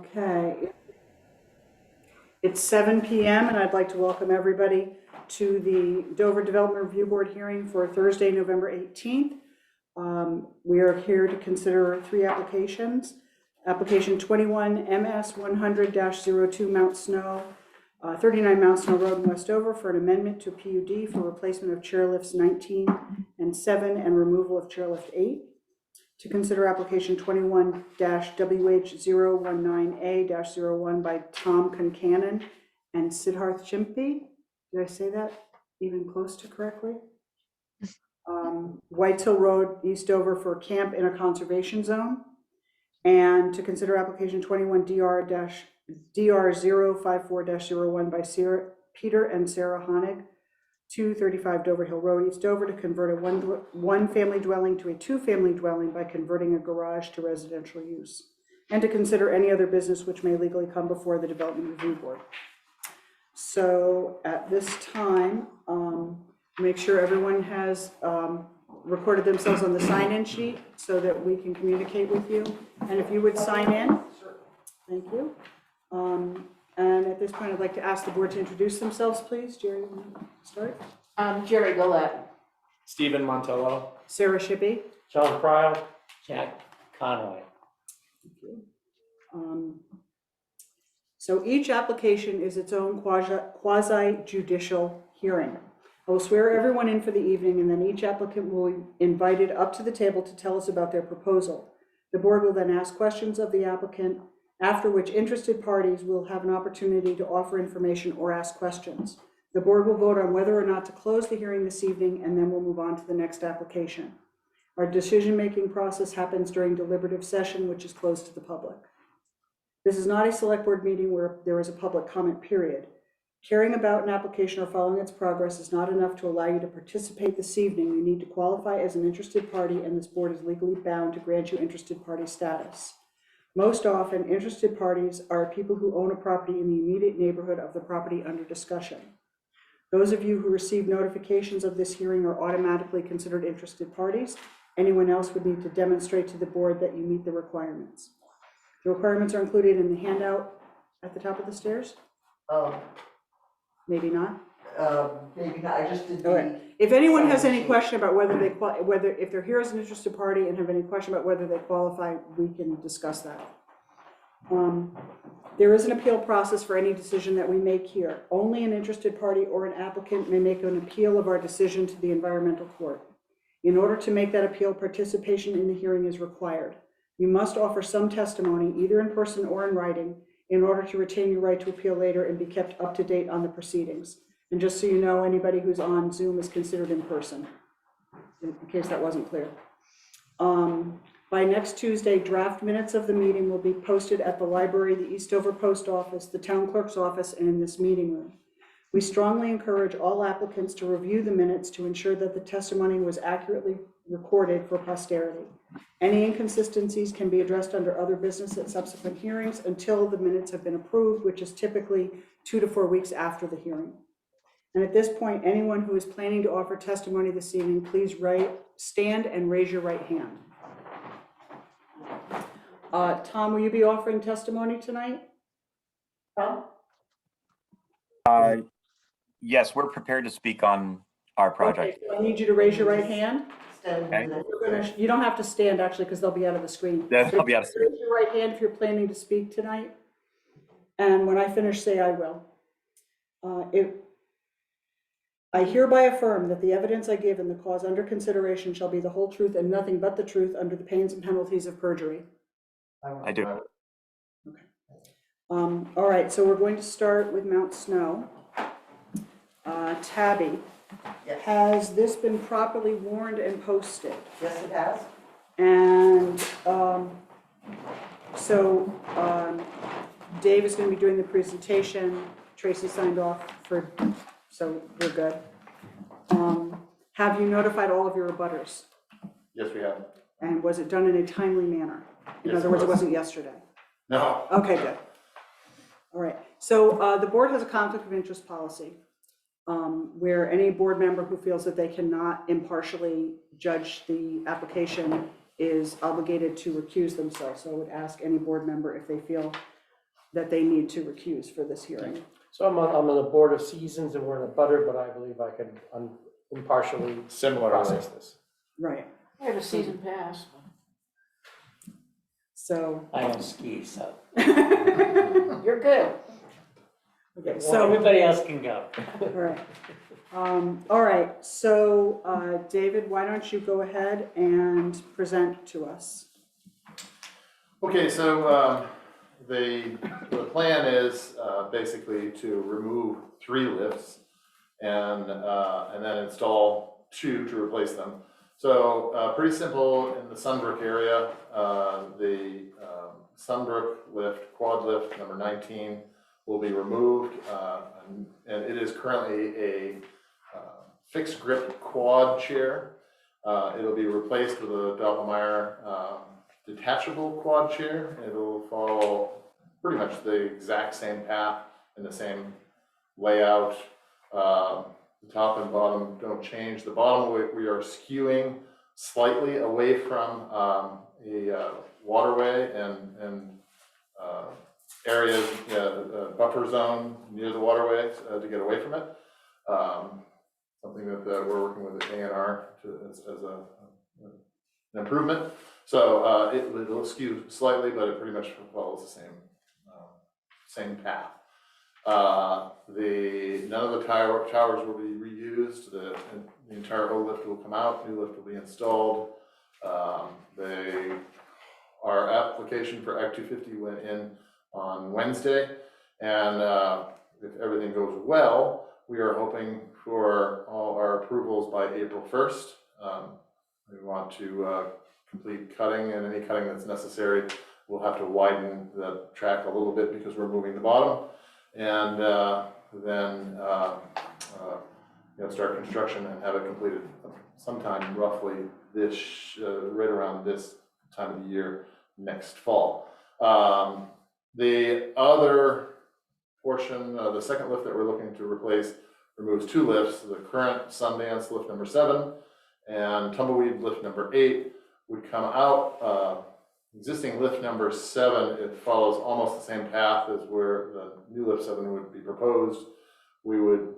Okay, it's 7 p.m. and I'd like to welcome everybody to the Dover Development Review Board hearing for Thursday, November 18th. We are here to consider three applications. Application 21 MS100-02 Mount Snow, 39 Mount Snow Road in West Dover for an amendment to PUD for replacement of chairlifts 19 and 7 and removal of chairlift 8. To consider application 21-WH019A-01 by Tom Concannon and Siddharth Shimpi. Did I say that even close to correctly? Whites Hill Road, East Dover for camp in a conservation zone. And to consider application 21 DR054-01 by Peter and Sara Honig, 235 Dover Hill Road, East Dover, to convert a one-family dwelling to a two-family dwelling by converting a garage to residential use, and to consider any other business which may legally come before the Development Review Board. So at this time, make sure everyone has recorded themselves on the sign-in sheet so that we can communicate with you. And if you would sign in, thank you. And at this point, I'd like to ask the board to introduce themselves, please. Jerry, you want to start? Jerry Gillette. Stephen Montello. Sarah Shippi. John Cryle. Jack Conway. Thank you. So each application is its own quasi-judicial hearing. I will swear everyone in for the evening, and then each applicant will be invited up to the table to tell us about their proposal. The board will then ask questions of the applicant, after which interested parties will have an opportunity to offer information or ask questions. The board will vote on whether or not to close the hearing this evening, and then we'll move on to the next application. Our decision-making process happens during deliberative session, which is closed to the public. This is not a select board meeting where there is a public comment period. Caring about an application or following its progress is not enough to allow you to participate this evening. You need to qualify as an interested party, and this board is legally bound to grant you interested party status. Most often, interested parties are people who own a property in the immediate neighborhood of the property under discussion. Those of you who receive notifications of this hearing are automatically considered interested parties. Anyone else would need to demonstrate to the board that you meet the requirements. The requirements are included in the handout at the top of the stairs? Maybe not? Maybe not, I just did All right. If anyone has any question about if they're here as an interested party and have any question about whether they qualify, we can discuss that. There is an appeal process for any decision that we make here. Only an interested party or an applicant may make an appeal of our decision to the environmental court. In order to make that appeal, participation in the hearing is required. You must offer some testimony, either in person or in writing, in order to retain your right to appeal later and be kept up to date on the proceedings. And just so you know, anybody who's on Zoom is considered in person, in case that wasn't clear. By next Tuesday, draft minutes of the meeting will be posted at the library, the East Dover Post Office, the town clerk's office, and in this meeting room. We strongly encourage all applicants to review the minutes to ensure that the testimony was accurately recorded for posterity. Any inconsistencies can be addressed under other business at subsequent hearings until the minutes have been approved, which is typically 2 to 4 weeks after the hearing. And at this point, anyone who is planning to offer testimony this evening, please stand and raise your right hand. Tom, will you be offering testimony tonight? Tom? Yes, we're prepared to speak on our project. Okay, so I need you to raise your right hand. Okay. You don't have to stand, actually, because they'll be out of the screen. They'll be out of the screen. Raise your right hand if you're planning to speak tonight. And when I finish, say I will. I hereby affirm that the evidence I give in the cause under consideration shall be the whole truth and nothing but the truth under the pains and penalties of perjury. I do. Okay. All right, so we're going to start with Mount Snow. Tabby, Yes. has this been properly warned and posted? Yes, it has. And Dave is going to be doing the presentation. Tracy signed off so we're good. Have you notified all of your abutters? Yes, we have. And was it done in a timely manner? In Yes, other it words, it was. wasn't yesterday? No. Okay, good. All right. So the board has a conflict of interest policy where any board member who feels that they cannot impartially judge the application is obligated to recuse themselves. So I would ask any board member if they feel that they need to recuse for this hearing. So I'm on the Board of Seasons and we're in a butter, but I believe I can impartially Similar. process this. Right, I had a season pass. so. I don't ski, so You're good. Okay, so, everybody else can go. all right. All right, so, David, why don't you go ahead and present to us? Okay, so the plan is basically to remove 3 lifts and then install 2 to replace them. So pretty simple in the Sunbrook area. The Sunbrook lift, quad lift number 19, will be removed, and it is currently a fixed grip quad chair. It'll be replaced with a Doppelmayr detachable quad chair. It'll follow pretty much the exact same path and the same layout. The top and bottom don't change. The bottom we are skewing slightly away from a waterway and areas, buffer zone near the waterway to get away from it. Something that we're working with the A&R as an improvement. So it'll skew slightly, but it pretty much follows the same path. None of the towers will be reused. The entire old lift will come out. New lift will be installed. Our application for Act 250 went in on Wednesday, and if everything goes well, we are hoping for all our approvals by April 1st. We want to complete cutting, and any cutting that's necessary. We'll have to widen the track a little bit because we're moving the bottom, and then start construction and have it completed sometime roughly this, right around this time of the year next fall. The other portion, the second lift that we're looking to replace, removes 2 lifts. The current Sundance lift number 7 and Tumbleweed lift number 8 would come out. Existing lift number 7, it follows almost the same path as where the new lift 7 would be proposed. We would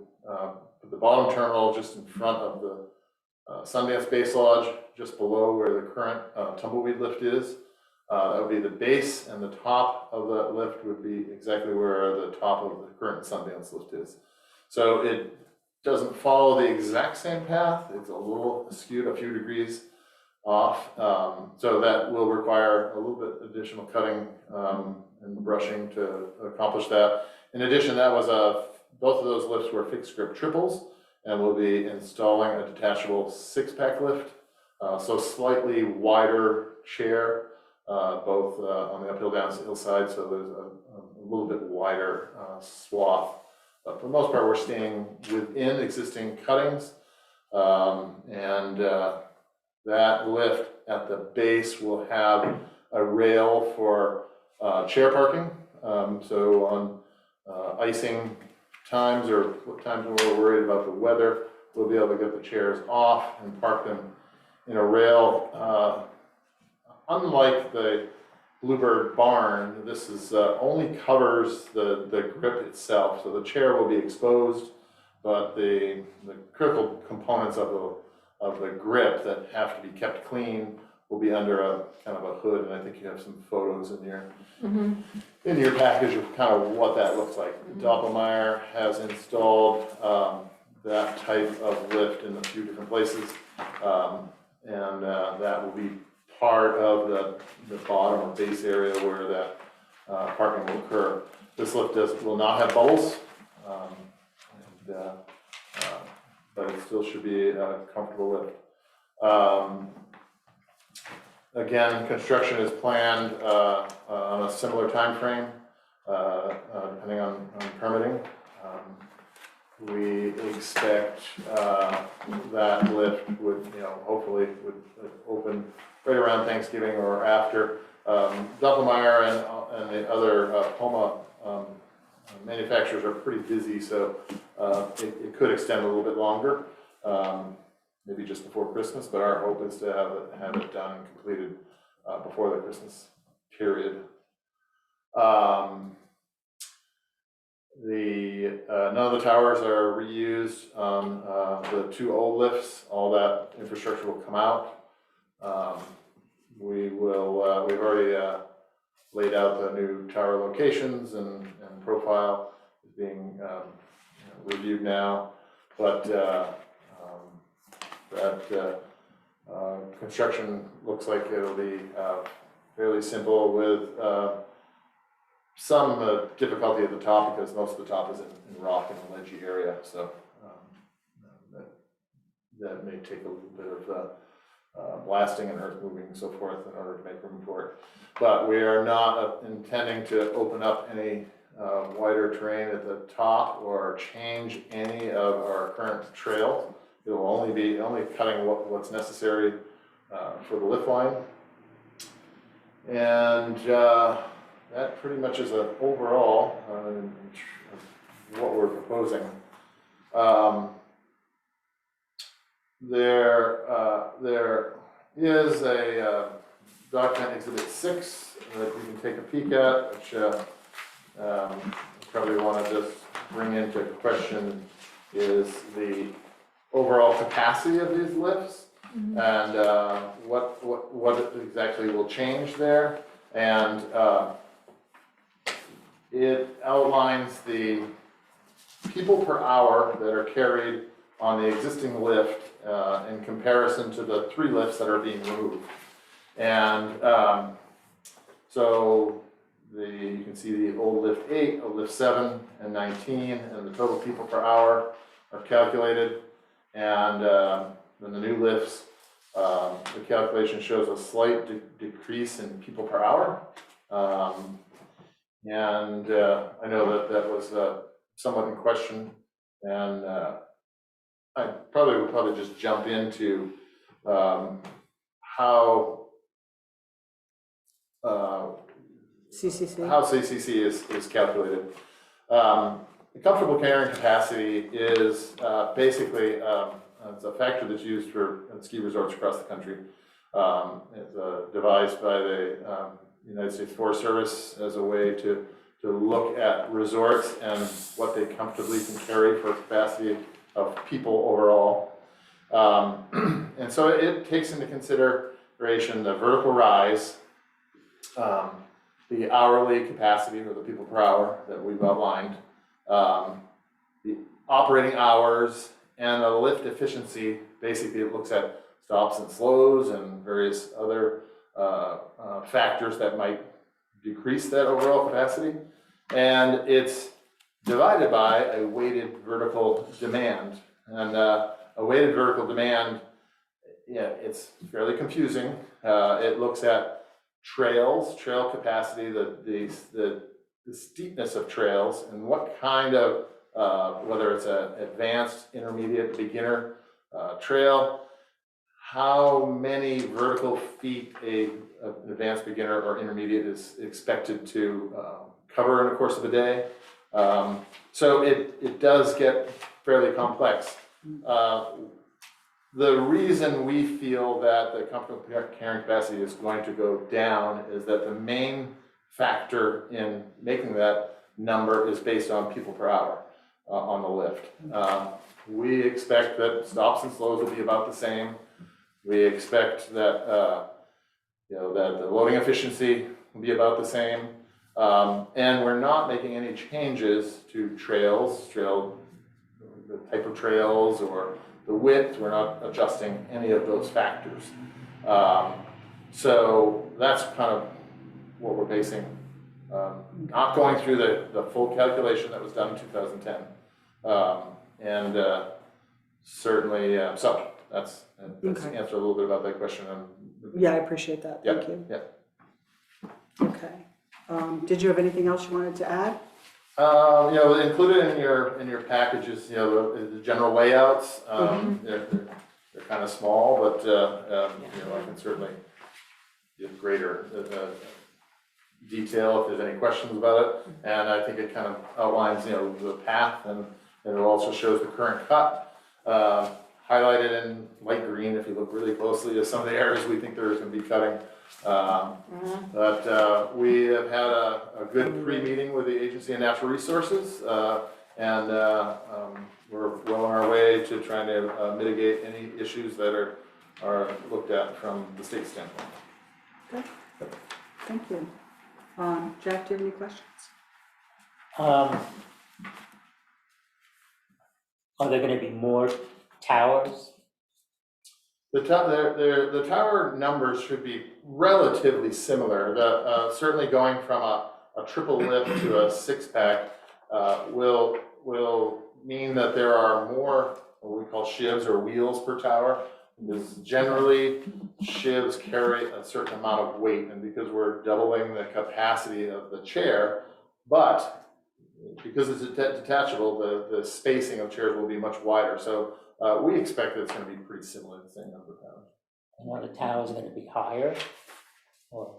put the bottom terminal just in front of the Sundance Base Lodge, just below where the current Tumbleweed lift is. That would be the base, and the top of the lift would be exactly where the top of the current Sundance lift is. So it doesn't follow the exact same path. It's a little skewed, a few degrees off. So that will require a little bit additional cutting and brushing to accomplish that. In addition, both of those lifts were fixed grip triples, and we'll be installing a detachable 6-pack lift. So slightly wider chair, both on the uphill downhill side, so there's a little bit wider swath. But for the most part, we're staying within existing cuttings, and that lift at the base will have a rail for chair parking. So on icing times or times when we're worried about the weather, we'll be able to get the chairs off and park them in a rail. Unlike the Bluebird barn, this is only covers the grip itself, so the chair will be exposed, but the critical components of the grip that have to be kept clean will be under a kind of a hood, and I think you have some photos in your package of kind of what that looks like. Doppelmayr has installed that type of lift in a few different places, and that will be part of the bottom or base area where that parking will occur. This lift will not have bubbles, but it still should be a comfortable lift. Again, construction is planned on a similar time frame, depending on permitting. We expect that lift would, hopefully would open right around Thanksgiving or after. Doppelmayr and the other Poma manufacturers are pretty busy, so it could extend a little bit longer, maybe just before Christmas, but our hope is to have it done and completed before the Christmas period. none of the towers are reused on the 2 old lifts. All that infrastructure will come out. We've already laid out the new tower locations and profile is being reviewed now. But construction looks like it'll be fairly simple with some difficulty at the top because most of the top is in rock and a ledgy area. So that may take a little bit of blasting and earth moving and so forth in order to make room for it. But we are not intending to open up any wider terrain at the top or change any of our current trails. It will only be cutting what's necessary for the lift line. And that pretty much is an overall what we're proposing. There is a document exhibit 6 that you can take a peek at, which probably want to just bring into question is the overall capacity of these lifts and what exactly will change there. And it outlines the people per hour that are carried on the existing lift in comparison to the 3 lifts that are being removed. And so you can see the old lift 8, old lift 7, and 19, and the total people per hour are calculated. And then the new lifts, the calculation shows a slight decrease in people per hour. And I know that was somewhat in question, and I would probably just jump into how CCC is calculated. The comfortable carrying capacity is basically it's a factor that's used for ski resorts across the country. It's devised by the United States Forest Service as a way to look at resorts and what they comfortably can carry for capacity of people overall. And so it takes into consideration the vertical rise, the hourly capacity or the people per hour that we've outlined, the operating hours, and the lift efficiency. Basically, it looks at stops and slows and various other factors that might decrease that overall capacity. And it's divided by a weighted vertical demand. And a weighted vertical demand, it's fairly confusing. It looks at trail capacity, the steepness of trails, and what kind of, whether it's an advanced, intermediate, beginner trail, how many vertical feet an advanced, beginner, or intermediate is expected to cover in the course of a day. So it does get fairly complex. The reason we feel that the comfortable carrying capacity is going to go down is that the main factor in making that number is based on people per hour on the lift. We expect that stops and slows will be about the same. We expect that that the loading efficiency will be about the same, and we're not making any changes to the type of trails or the width. We're not adjusting any of those factors. So that's kind of what we're basing. Not going through the full calculation that was done in 2010, and certainly so. That's Okay. answer a little bit about that question. Yeah, I appreciate that, thank you. Yeah. Okay. Did you have anything else you wanted to add? Included in your packages, the general layouts. They're kind of small, but I can certainly give greater detail if there's any questions about it. And I think it kind of outlines the path, and it also shows the current cut. Highlighted in light green, if you look really closely, is some of the areas we think there's going to be cutting. But we have had a good pre-meeting with the Agency of Natural Resources, And we're well on our way to trying to mitigate any issues that are looked at from the state standpoint. Okay, thank you. Jack, do you have any questions? Are there gonna be more towers? The tower numbers should be relatively similar. Certainly going from a triple lift to a six-pack will mean that there are more what we call shivs or wheels per tower. Because generally shivs carry a certain amount of weight, and because we're doubling the capacity of the chair, but because it's detachable, the spacing of chairs will be much wider. So we expect that it's going to be pretty similar, the same number of towers. And are the towers gonna be higher? Or,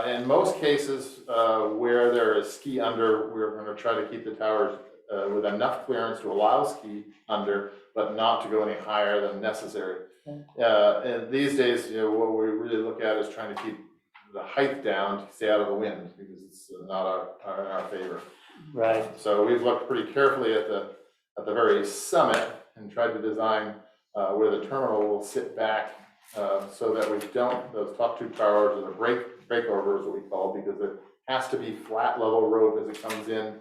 In most cases where there is ski under, we're going to try to keep the towers with enough clearance to allow ski under, but not to go any higher than necessary. And these days, what we really look at is trying to keep the height down to stay out of the wind, because it's not in our favor. right, So we've looked pretty carefully at the very summit and tried to design where the terminal will sit back so that we don't, those top two towers are the breakover is what we call, because it has to be flat level rope as it comes in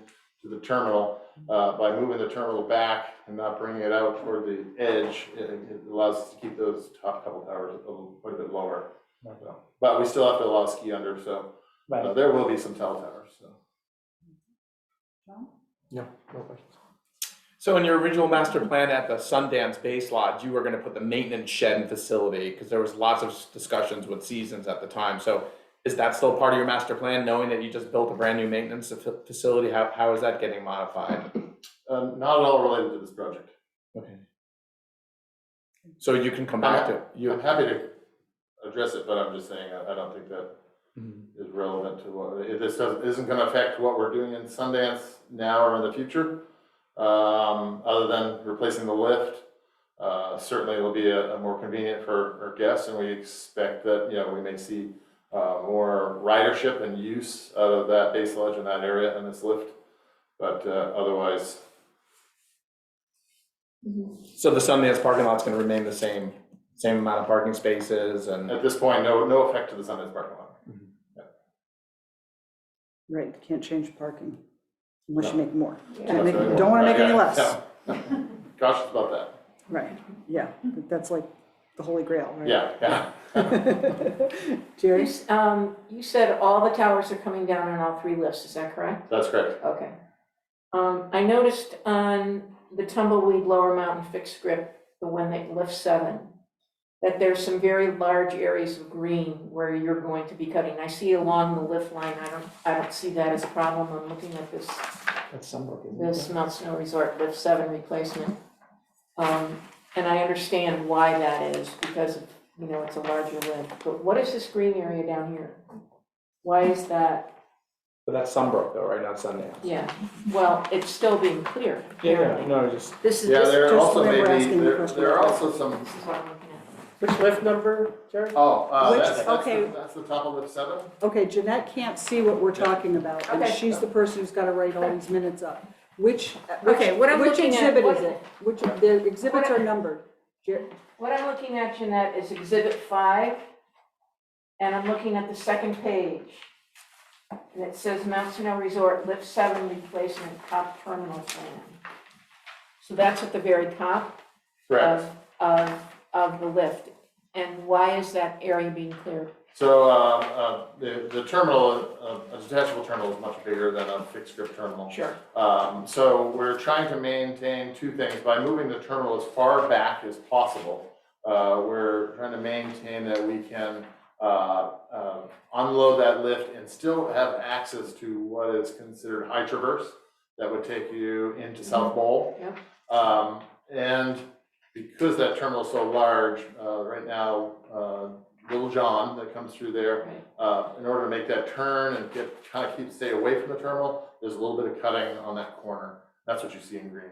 to the terminal. By moving the terminal back and not bringing it out toward the edge, it allows us to keep those top couple towers quite a bit lower. So, but we still have to allow ski under, so right. there will be some tall towers. So. John? No questions. So in your original master plan at the Sundance Base Lodge, you were gonna put the maintenance shed and facility, because there was lots of discussions with Seasons at the time. So is that still part of your master plan, knowing that you just built a brand new maintenance facility? How is that getting modified? Not at all related to this project. Okay. So you can come back to I'm happy to address it, but I'm just saying I don't think that Mhm. is relevant to what, if this isn't going to affect what we're doing in Sundance now or in the future, other than replacing the lift. Certainly it'll be a more convenient for our guests, and we expect that we may see more ridership and use out of that base lodge in that area and this lift, but otherwise. So the Sundance parking lot's gonna remain the same amount of parking spaces and. At this point, no effect to the Sundance parking lot. Right, you can't change parking unless you No. make more. Yeah. Can't make- Don't want to make any less. Yeah. Cautious about that. Right, yeah, that's like the holy grail, right? Yeah. Jerry? You said all the towers are coming down on all three lifts, is that correct? That's correct. Okay. I noticed on the Tumbleweed Lower Mountain fixed grip, the one that lifts 7, that there's some very large areas of green where you're going to be cutting. I see along the lift line, I don't see that as a problem. I'm looking at this Mount Snow Resort Lift 7 replacement. And I understand why that is, because it's a larger lift. But what is this green area down here? Why is that? But that's Sunbrook though, right? Not Sundance. Yeah, well, it's still being cleared. apparently. No, just. This is Yeah, just there are also when we're maybe, asking the question. there are also some, This is what I'm looking at. Which lift number, Jerry? okay. that's the top of lift 7. Okay, Jeanette can't see what we're talking about, and Okay. she's the person who's got to write all these minutes up. Which what I'm looking at- exhibit what- is it? Which, the exhibits are numbered. What I'm looking at, Jeanette, is Exhibit 5, and I'm looking at the second page. And it says Mount Snow Resort Lift 7 Replacement Top Terminal Plan. So that's at the very top Correct. of the lift. And why is that area being cleared? So the terminal, a detachable terminal is much bigger than a fixed grip terminal. Sure. So we're trying to maintain two things. By moving the terminal as far back as possible, we're trying to maintain that we can unload that lift and still have access to what is considered high traverse that would take you into South Bowl. Yep. And because that terminal is so large, right now, Little John that comes through there, Right. in order to make that turn and stay away from the terminal, there's a little bit of cutting on that corner. That's what you see in green.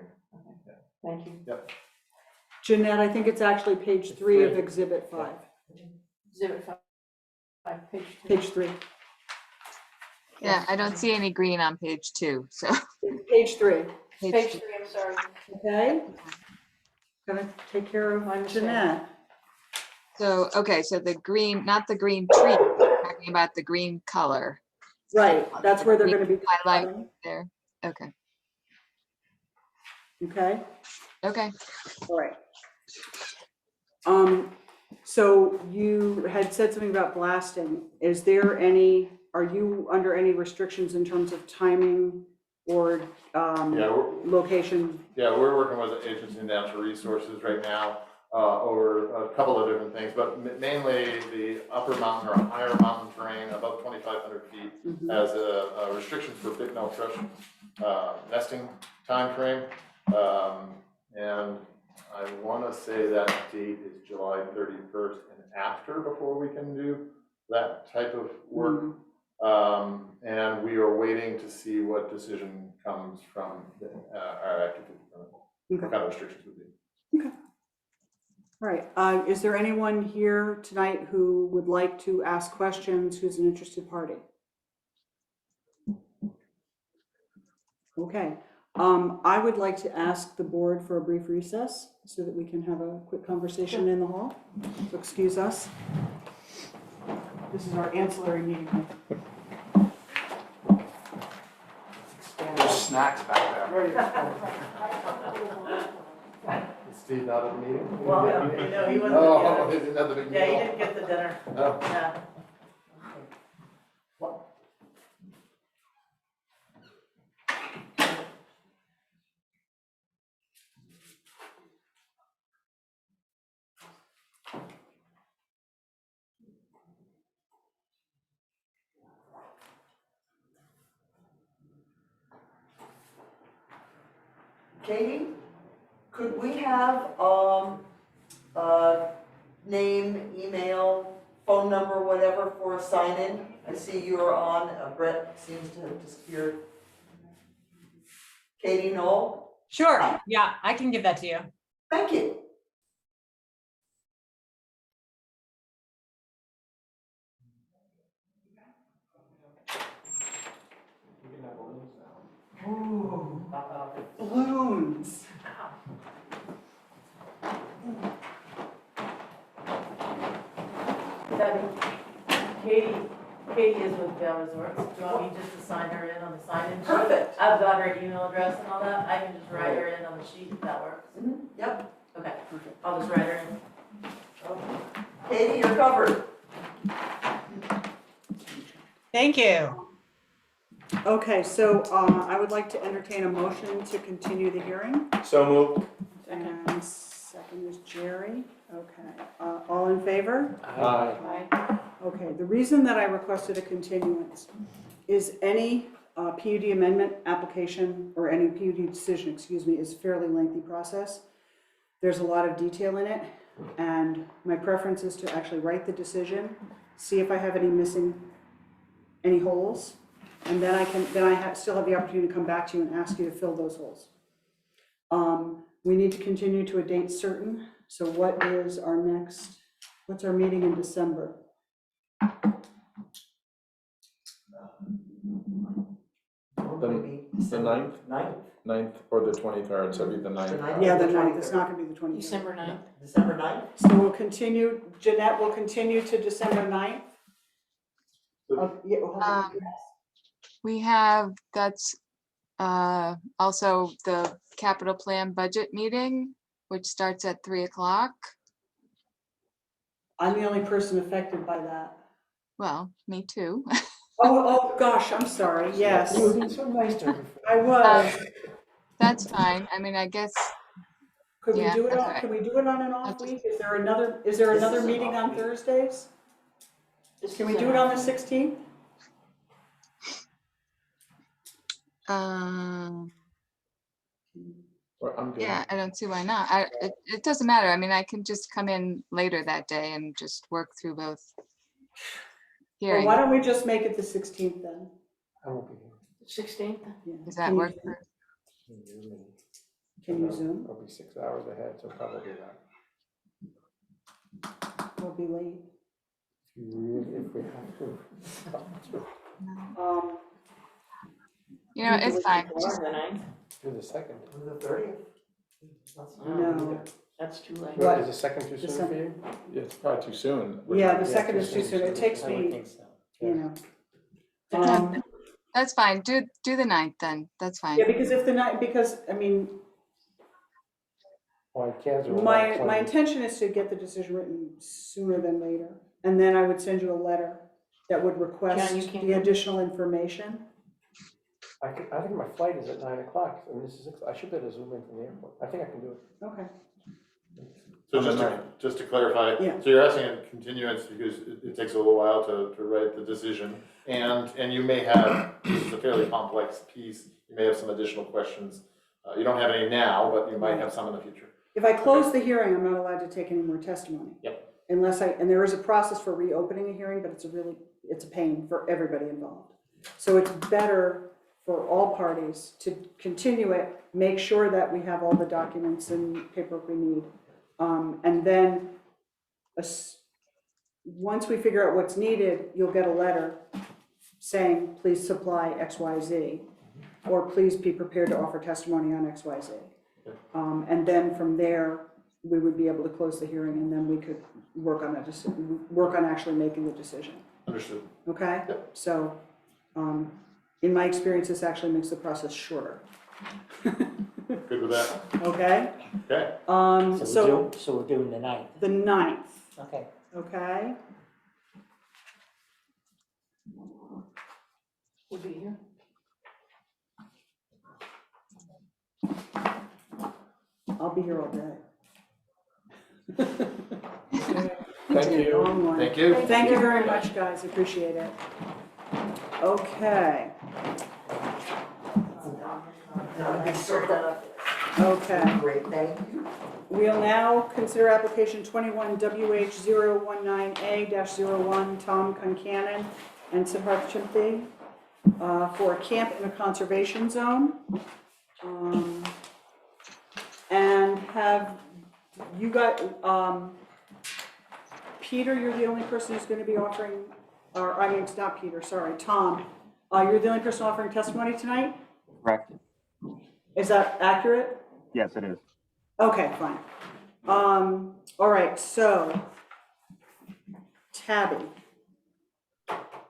Thank you. Yep. Jeanette, I think it's actually page 3 of exhibit 5. Exhibit 5, page 2. Page 3. Yeah, I don't see any green on page 2, so. Page 3. Page 3, I'm sorry. Okay? Gonna take care of Jeanette. So, okay, so the green, not the green tree, talking about the green color. Right, that's where they're gonna be. Highlight there, okay, Okay, okay. all right. So you had said something about blasting. Is there any, are you under any restrictions in terms of timing or location? Yeah, we're working with the agency and natural resources right now over a couple of different things, but mainly the upper mountain or higher mountain terrain above 2,500 feet has restrictions for big male thrush nesting time frame. And I want to say that date is July 31st and after before we can do that type of work. And we are waiting to see what decision comes from our active permit. What kind of restrictions would be. Okay. All right, is there anyone here tonight who would like to ask questions, who's an interested party? Okay, I would like to ask the board for a brief recess so that we can have a quick conversation in the hall. So excuse us. This is our ancillary meeting. There's snacks back there. Is Steve not at the meeting? Well, no, he wasn't. Oh, he didn't have the big Yeah, he meal. didn't get the dinner. No. Yeah. Katie, could we have, name, email, phone number, whatever for a sign-in? I see you're on, Brett seems to have disappeared. Katie Knoll, Sure, yeah, I can give that to you. thank you. Ooh, balloons. Debbie, Katie is with Vail Resorts. Do you want me just to sign her in on the sign-in sheet? Perfect. I've got her email address and all that. I can just write her in on the sheet if that works. Yep. Okay, I'll just write her in. Katie, you're covered. Thank you. Okay, so I would like to entertain a motion to continue the hearing. So moved. And second is Jerry. Okay, all in favor? Aye. Okay, the reason that I requested a continuance is any PUD amendment application or any PUD decision, excuse me, is a fairly lengthy process. There's a lot of detail in it, and my preference is to actually write the decision, see if I have any holes, and then I still have the opportunity to come back to you and ask you to fill those holes. We need to continue to a date certain. So what's our meeting in December? The 9th? 9th or the 23rd, so it'd be the 9th. Yeah, the 9th, it's not gonna be the 23rd. December 9th. December 9th? So we'll continue, Jeanette will continue to December 9th? Yeah, hold on. We have, that's also the capital plan budget meeting, which starts at 3 o'clock. I'm the only person affected by that. Well, me too. Oh, gosh, I'm sorry, yes, You were being so nice to her. I was. That's fine. I mean, I guess, Could we yeah, do it that's on, right. can we do it on an off That's- week? Is there another meeting on Thursdays? Can we do it on the 16th? Or I'm good. Yeah, I don't see why not. It doesn't matter. I mean, I can just come in later that day and just work through both Well, hearings. why don't we just make it the 16th then? I won't be here. 16th? Yeah. Does that Can you- work for? Can you Zoom? I'll be 6 hours ahead, so probably that. We'll be late. If we have to. Um, You know, it's fine. The 9th. Do the second. The 30th? No. That's too late. What? Is the second too The soon for you? Yeah, it's probably too soon. Yeah, the Yeah, second too is too soon, soon. It too takes I would me, think so. you know. Yeah, That's fine. Do the 9th then. That's fine. Yeah, because if the night, because, I mean, Well, I can't do my intention is to get the decision written sooner than later. And then I would send you a letter that would request John, you can't the do- additional information. I think my flight is at 9 o'clock, and this is, I should be able to zoom in from the airport. I think I can do it. Okay. So On the just to clarify, Yeah. so you're asking a continuance because it takes a little while to write the decision. And you may have, this is a fairly complex piece, you may have some additional questions. You don't have any now, but you might have some in the future. If I close the hearing, I'm not allowed to take any more testimony. Yep. Unless and there is a process for reopening a hearing, but it's a pain for everybody involved. So it's better for all parties to continue it, make sure that we have all the documents and paperwork we need. And then, once we figure out what's needed, you'll get a letter saying, please supply X, Y, Z, or please be prepared to offer testimony on X, Y, Z. And then from there, we would be able to close the hearing, and then we could work on actually making the decision. Understood. Okay? So, in my experience, this actually makes the process shorter. Good with that? Okay? Okay. So we're doing the 9th. The 9th, Okay. okay? We'll be here. I'll be here all day. Thank you. Long one. Thank you. Thank you very much, guys, appreciate it. Okay, okay. Great, thank you. We'll now consider application 21 WH019A-01 Tom Concannon and Siddharth Shimpi for a camp in a conservation zone. And have you got, Peter, you're the only person who's going to be offering, or I mean, it's not Peter, sorry, Tom. You're the only person offering testimony tonight? Correct. Is that accurate? Yes, it is. Okay, fine. All right, so Tabby,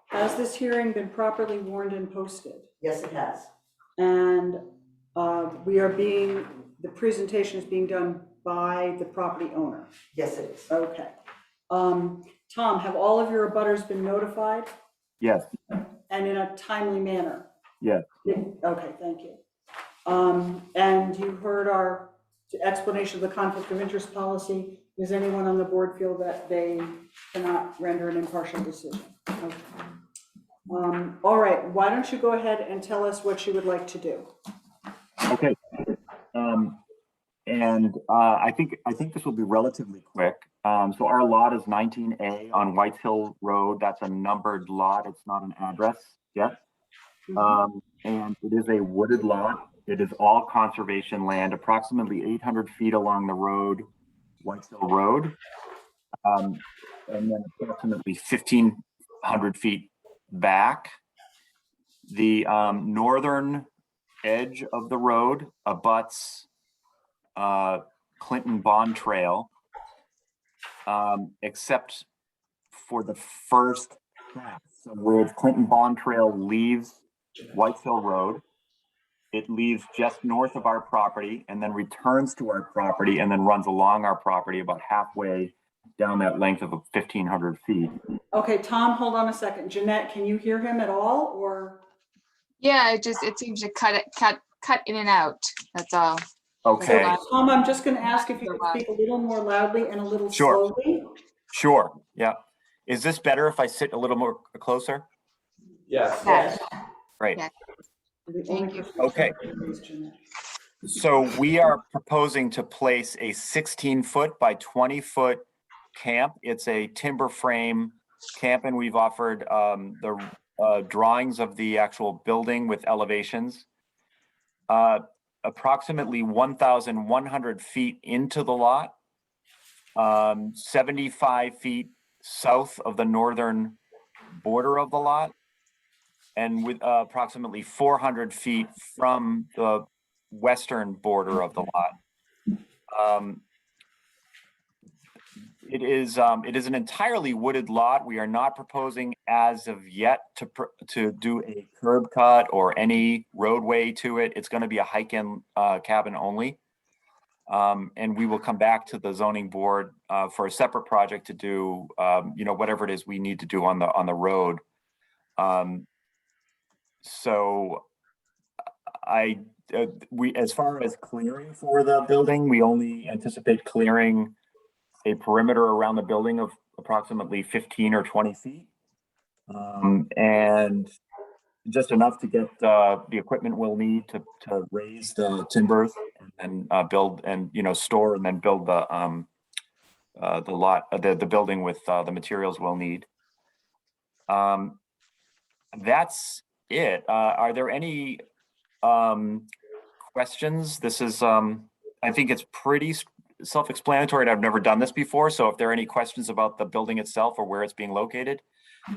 has this hearing been properly warned and posted? Yes, it has. And the presentation is being done by the property owner? Yes, it is. Okay. Tom, have all of your abutters been notified Yes, and in a timely manner? yes. Okay, thank you. And you heard our explanation of the conflict of interest policy. Does anyone on the board feel that they cannot render an impartial decision? Okay. All right, why don't you go ahead and tell us what you would like to do? Okay. I think this will be relatively quick. So our lot is 19A on White Hill Road. That's a numbered lot. It's not an address yet. And it is a wooded lot. It is all conservation land, approximately 800 feet along the road, White Hill Road. And then approximately 1,500 feet back. The northern edge of the road abuts Clinton Bond Trail, except for the first half. So where Clinton Bond Trail leaves White Hill Road, it leaves just north of our property and then returns to our property and then runs along our property about halfway down that length of 1,500 feet. Okay, Tom, hold on a second. Jeanette, can you hear him at all, or? Yeah, it seems to cut in and out. That's all. Okay, Tom, I'm just going to ask if you could speak a little more loudly and a little Sure. slowly. sure, yeah. Is this better if I sit a little more closer? Yes. Yes. Great. Yeah. The Thank only you. person Okay. is Jeanette. So we are proposing to place a 16-foot by 20-foot camp. It's a timber frame camp, and we've offered the drawings of the actual building with elevations. Approximately 1,100 feet into the lot, 75 feet south of the northern border of the lot, and with approximately 400 feet from the western border of the lot. It is an entirely wooded lot. We are not proposing as of yet to do a curb cut or any roadway to it. It's going to be a hike-in cabin only. And we will come back to the zoning board for a separate project to do, whatever it is we need to do on the road. So as far as clearing for the building, we only anticipate clearing a perimeter around the building of approximately 15 or 20 feet. And just enough to get the equipment we'll need to raise the timbers and build and, store and then build the building with the materials we'll need. That's it. Are there any questions? This is, I think it's pretty self-explanatory. I've never done this before. So if there are any questions about the building itself or where it's being located,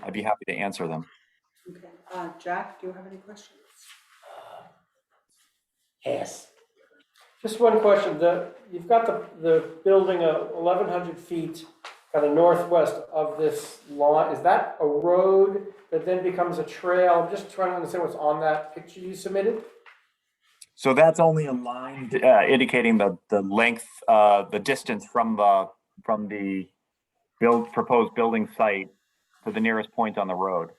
I'd be happy to answer them. Okay, Jack, do you have any questions? Yes. Just one question, you've got the building 1,100 feet kind of northwest of this lawn. Is that a road that then becomes a trail? I'm just trying to understand what's on that picture you submitted. So that's only a line indicating the length, the distance from the proposed building site to the nearest point on the road.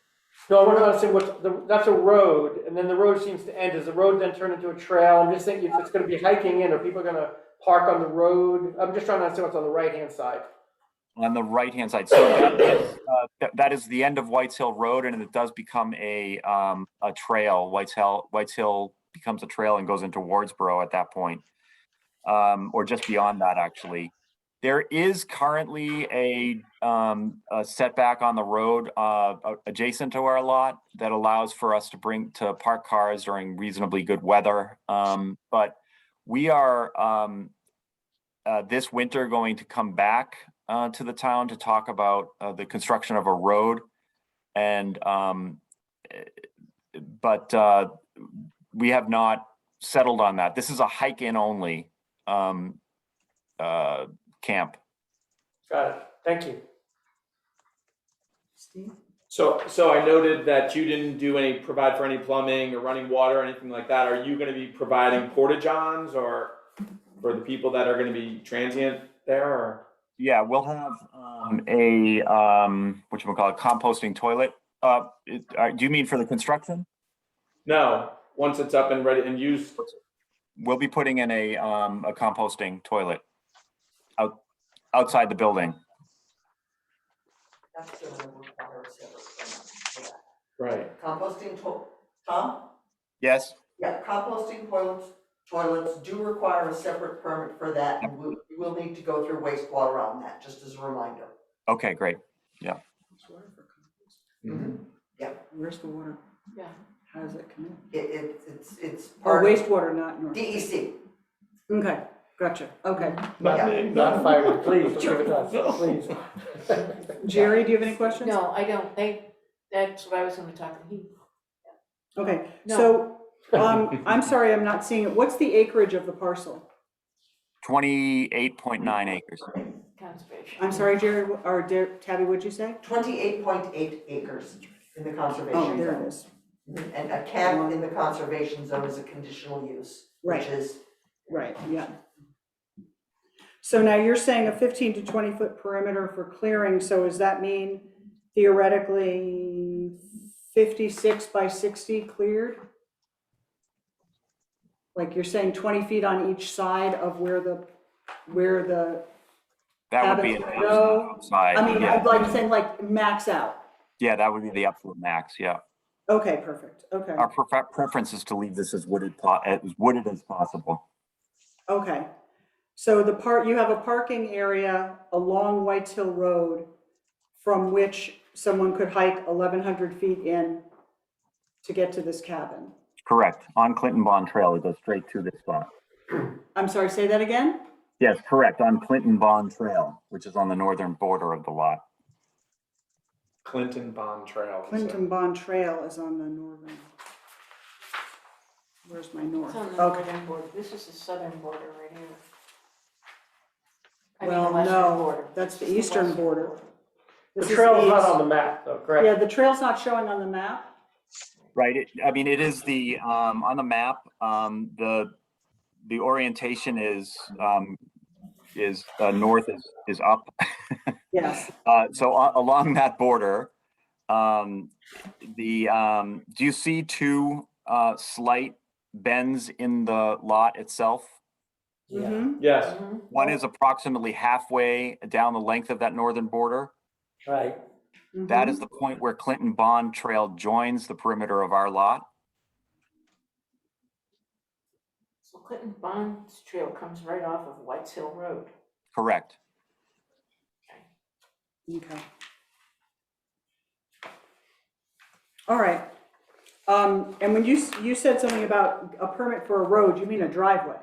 No, I want to understand that's a road, and then the road seems to end. Does the road then turn into a trail? I'm just thinking if it's going to be hiking in, or people are going to park on the road. I'm just trying to understand what's on the right-hand side. On the right-hand side, so that is the end of Whites Hill Road, and it does become a trail. Whites Hill becomes a trail and goes into Wardsboro at that point, or just beyond that, actually. There is currently a setback on the road adjacent to our lot that allows for us to park cars during reasonably good weather. But we are this winter going to come back to the town to talk about the construction of a road, and but we have not settled on that. This is a hike-in only camp. Got it. Thank you. Steve? So I noted that you didn't provide for any plumbing or running water or anything like that. Are you gonna be providing porta-johns or for the people that are gonna be transient there, or? Yeah, we'll have a whatchamacallit, composting toilet. Do you mean for the construction? No, once it's up and ready and used. We'll be putting in a composting toilet outside the building. That's going to require a separate permit for that. Right. Composting, Tom? Yes. Yeah, composting toilets do require a separate permit for that, and we will need to go through wastewater on that, just as a reminder. Okay, great. Yeah. There's water for compost. Mm-hmm. Yeah. Where's the water? Yeah. How does it come in? It's Oh, part of wastewater, not north. DEC. Okay, gotcha, okay. Not fire, please, don't give it to us, please. Jerry, do you have any questions? No, I don't. That's what I was gonna talk to him. Okay, No. so, I'm sorry, I'm not seeing it. What's the acreage of the parcel? 28.9 acres. Conservation. I'm sorry, Jerry, or Tabby, what'd you say? 28.8 acres in the conservation Oh, zone. there it is. And a camp in the conservation zone is a conditional use, which Right. is, Right, yeah. So now you're saying a 15 to 20 foot perimeter for clearing, so does that mean theoretically 56 by 60 cleared? Like you're saying 20 feet on each side of where the That would be cabins an go? outside. I mean, Yeah. I'd like saying like max out. Yeah, that would be the absolute max. Yeah. Okay, perfect, okay, Our preference is to leave this as wooded as possible. okay. So you have a parking area along Whites Hill Road from which someone could hike 1,100 feet in to get to this cabin. Correct. On Clinton Bond Trail, it goes straight to this spot. I'm sorry, say that again? Yes, correct. On Clinton Bond Trail, which is on the northern border of the lot. Clinton Bond Trail. Clinton Bond Trail is on the northern. Where's my north? It's on the Okay. northern border. This is the southern border right here. I mean, the Well, western no, border. that's This the is eastern western border. The This is trail's the not east- on the map though, correct? Yeah, the trail's not showing on the map. Right, I mean, it is the, on the map, the orientation is north is up. Yes. So along that border, do you see two slight bends in the lot itself? Yeah, Mhm. Yes, Mhm. One is approximately halfway down the length of that northern border. right. That is Mhm. the point where Clinton Bond Trail joins the perimeter of our lot. So Clinton Bonds Trail comes right off of White's Hill Road. Correct. Okay. All right. And when you said something about a permit for a road, you mean a driveway?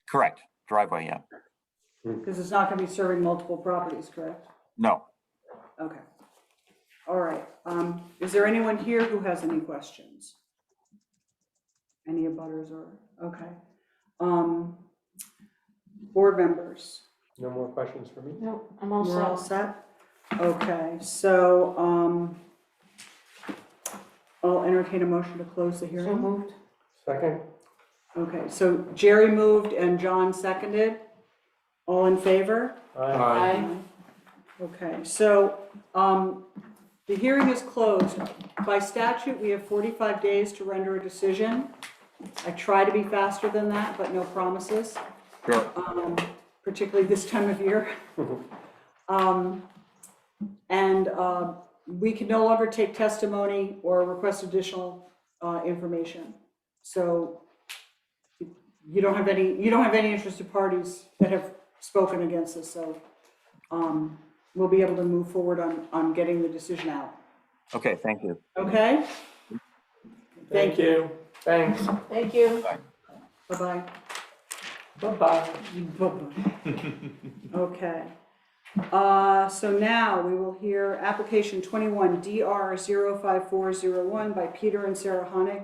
Correct. Driveway, yeah. Because it's not gonna be serving multiple properties, correct? No. Okay. All right. Is there anyone here who has any questions? Any abutters or, okay. Board members, no more questions for me? No, I'm all we're all set. set? Okay, so, I'll entertain a motion to close the So hearing. moved. Second? Okay, so Jerry moved and John seconded. All in favor? Aye. Okay, so, the hearing is closed. By statute, we have 45 days to render a decision. I try to be faster than that, but no promises, Sure. particularly this time of year. And we can no longer take testimony or request additional information. So you don't have any interested parties that have spoken against this, so we'll be able to move forward on getting the decision out. Okay, thank you. Okay? Thank you. Thanks. Thank you. Bye-bye. Bye-bye. Okay. So now we will hear application 21 DR054-01 by Peter and Sara Honig.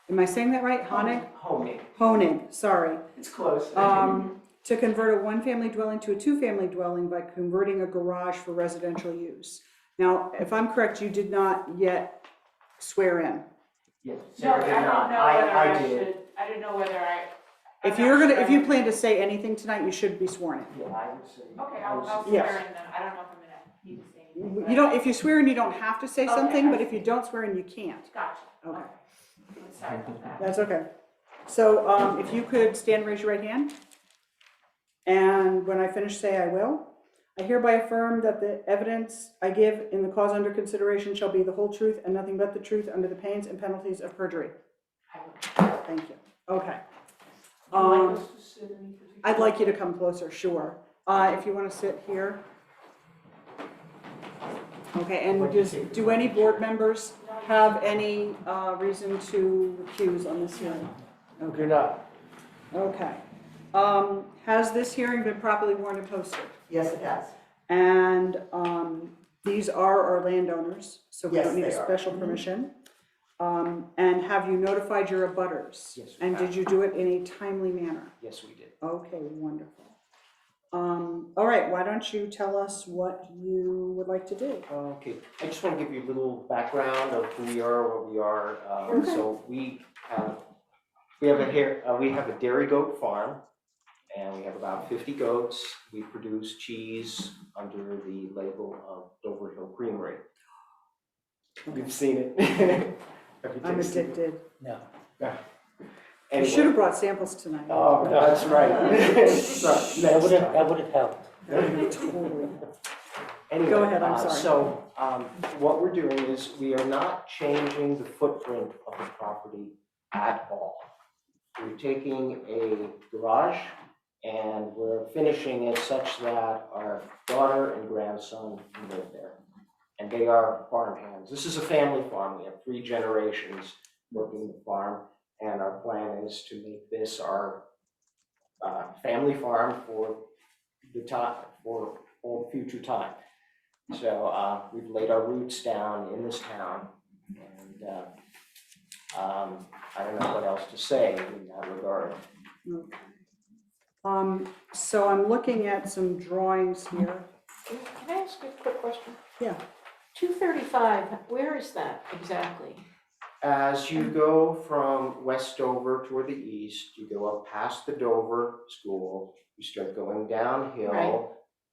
Am I saying that right? Honig? Honig, sorry. It's close. To convert a one-family dwelling to a two-family dwelling by converting a garage for residential use. Now, if I'm correct, you did not yet swear in. Yes, No, I didn't know whether I should, I didn't know whether I. If you plan to say anything tonight, you should be sworn in. Yeah, I would say. Okay, I'll Yes. swear in then. I don't know if I'm gonna need to say anything. You don't, if you swear in, you don't have to say Okay, something, I but if see. you don't swear in, you can't. Gotcha. Okay, I'm sorry about that. that's okay. So, if you could stand and raise your right hand. And when I finish, say I will. I hereby affirm that the evidence I give in the cause under consideration shall be the whole truth and nothing but the truth under the pains and penalties of perjury. Thank you. Okay. I'd like you to come closer, sure. If you want to sit here. Okay, and do any board members have any reason to recuse on this hearing? Do not. Okay. Has this hearing been properly warned and posted? Yes, it has. And these are our landowners, so we Yes, don't need a they are. special permission. And have you notified your abutters? Yes, we And have. did you do it in a timely manner? Yes, we did. Okay, wonderful. All right, why don't you tell us what you would like to do? Okay, I just want to give you a little background of who we are, what we are. Okay. So we have a dairy goat farm, and we have about 50 goats. We produce cheese under the label of Dover Hill Creamery. You've seen it. Have you I'm tasted it? addicted. No. You Anyway. should have brought samples tonight. Oh, that's right. Sorry, That next time. would have helped. Totally. Anyway, Go ahead, I'm sorry. So, what we're doing is we are not changing the footprint of the property at all. We're taking a garage and we're finishing it such that our daughter and grandson can live there. And they are farm hands. This is a family farm. We have 3 generations working the farm. And our plan is to make this our family farm for the time, for all future time. So we've laid our roots down in this town, and I don't know what else to say in that regard. Okay. So I'm looking at some drawings here. Can I ask you a quick question? Yeah. 235, where is that exactly? As you go from West Dover toward the east, you go up past the Dover School, you start going downhill. Right.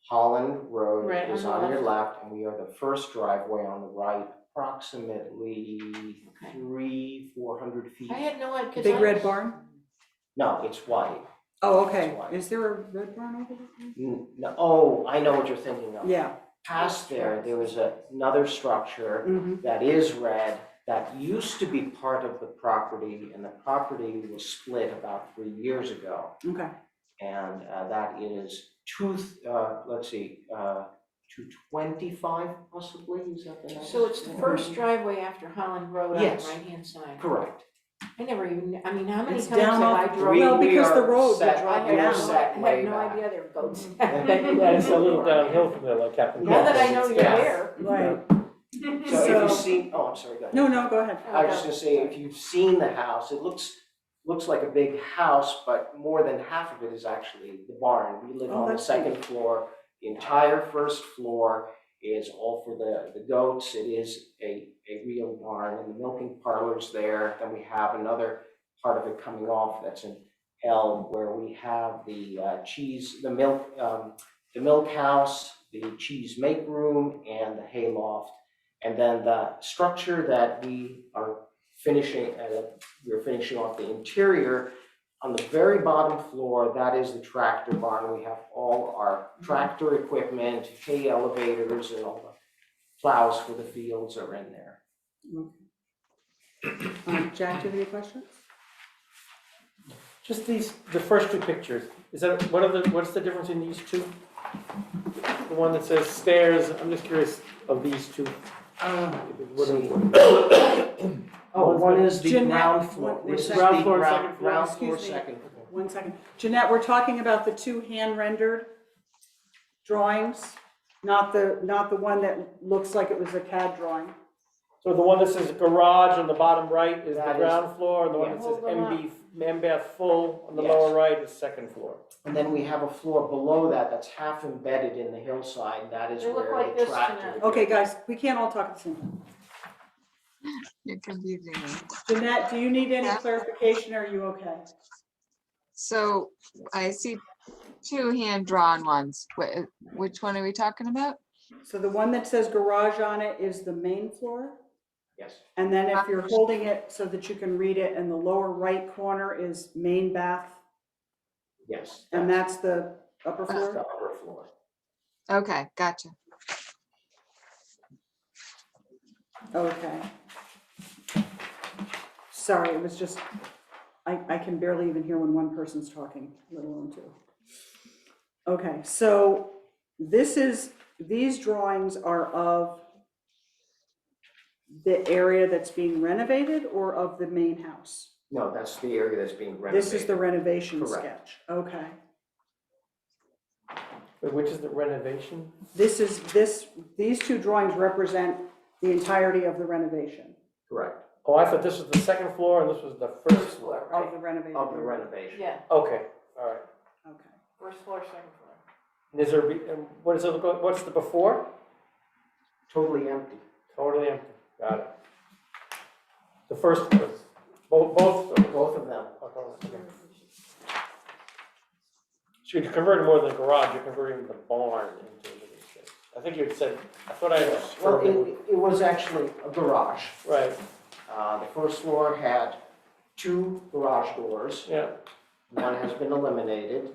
Holland Road Right, is on the on your left, and we are the first driveway on the right, approximately Okay. 300-400 feet. I had no idea. 'cause Big I red was- barn? No, it's white. Oh, okay. That's why. Is there a red barn over there? No, oh, I know what you're thinking of. Yeah. Past there was another structure Mm-hmm. that is red, that used to be part of the property, and the property was split about 3 years ago. Okay. And that is 225 possibly, is that the number? So it's the first driveway after Holland Road on the Yes. right-hand side? Correct. I never even, I mean, how many It's times have down I off- drove? Well, We because the are road would set- drop I we are had down. no, set I way had no back. idea there were goats. Yeah, it's a little downhill from there, like Captain. Now that I know Cook. you're Yeah. there. Right. So if you've seen, oh, I'm sorry, go ahead. No, go ahead. I was just gonna say, if you've seen the house, it looks like a big house, but more than half of it is actually the barn. We live Oh, on the that's second floor. The entire first floor is all for the goats. It is a real barn, and the milking parlor's there. Then we have another part of it coming off that's an L, where we have the cheese, the milk house, the cheese make room, and the hay loft. And then the structure that we are finishing, we're finishing off the interior. On the very bottom floor, that is the tractor barn. We have all our tractor equipment, hay elevators, and all the plows for the fields are in there. Jack, do you have any questions? Just the first two pictures, what's the difference in these two? The one that says stairs, I'm just curious of these two. What are- Oh, one is the Jeanette, ground floor. one This is second. Ground the floor, second floor. ground floor, Excuse me. second floor. 1 second. Jeanette, we're talking about the two hand-rendered drawings, not the one that looks like it was a CAD drawing. So the one that says garage on the bottom right is the That is- ground floor, and the one that yeah. says Hold them up. MBF full on the Yes. lower right is second floor. And then we have a floor below that that's half embedded in the hillside. That is They look where like the this, tractor. Jeanette. Okay, guys, we can't all talk at the same time. You're confusing me. Jeanette, do you need any Yeah. clarification, or are you okay? So I see two hand-drawn ones. Which one are we talking about? So the one that says garage on it is the main floor, Yes. and then if you're holding it so that you can read it, in the lower right corner is main bath, Yes. and that's the upper the floor? upper floor. Okay, gotcha. Okay. Sorry, it was just, I can barely even hear when one person's talking, let alone two. Okay, so these drawings are of the area that's being renovated or of the main house? No, that's the area that's being renovated. This is the renovation Correct. sketch, okay. Wait, which is the renovation? These two drawings represent the entirety of the renovation, Correct. Oh, I thought this was the second floor and this was the first floor. of the renovated. Of the area. renovation. Yeah, Okay, all right. Okay. first floor, second floor. And is there, what is it look like, what's the before? Totally empty. Totally empty, got it. The first was, both. Both of them. Okay. So you're converting more than a garage, you're converting the barn into a living space. I think you had said, I thought I had. Well, it was actually a garage. Right, The first floor had 2 garage doors. yeah, One has been eliminated.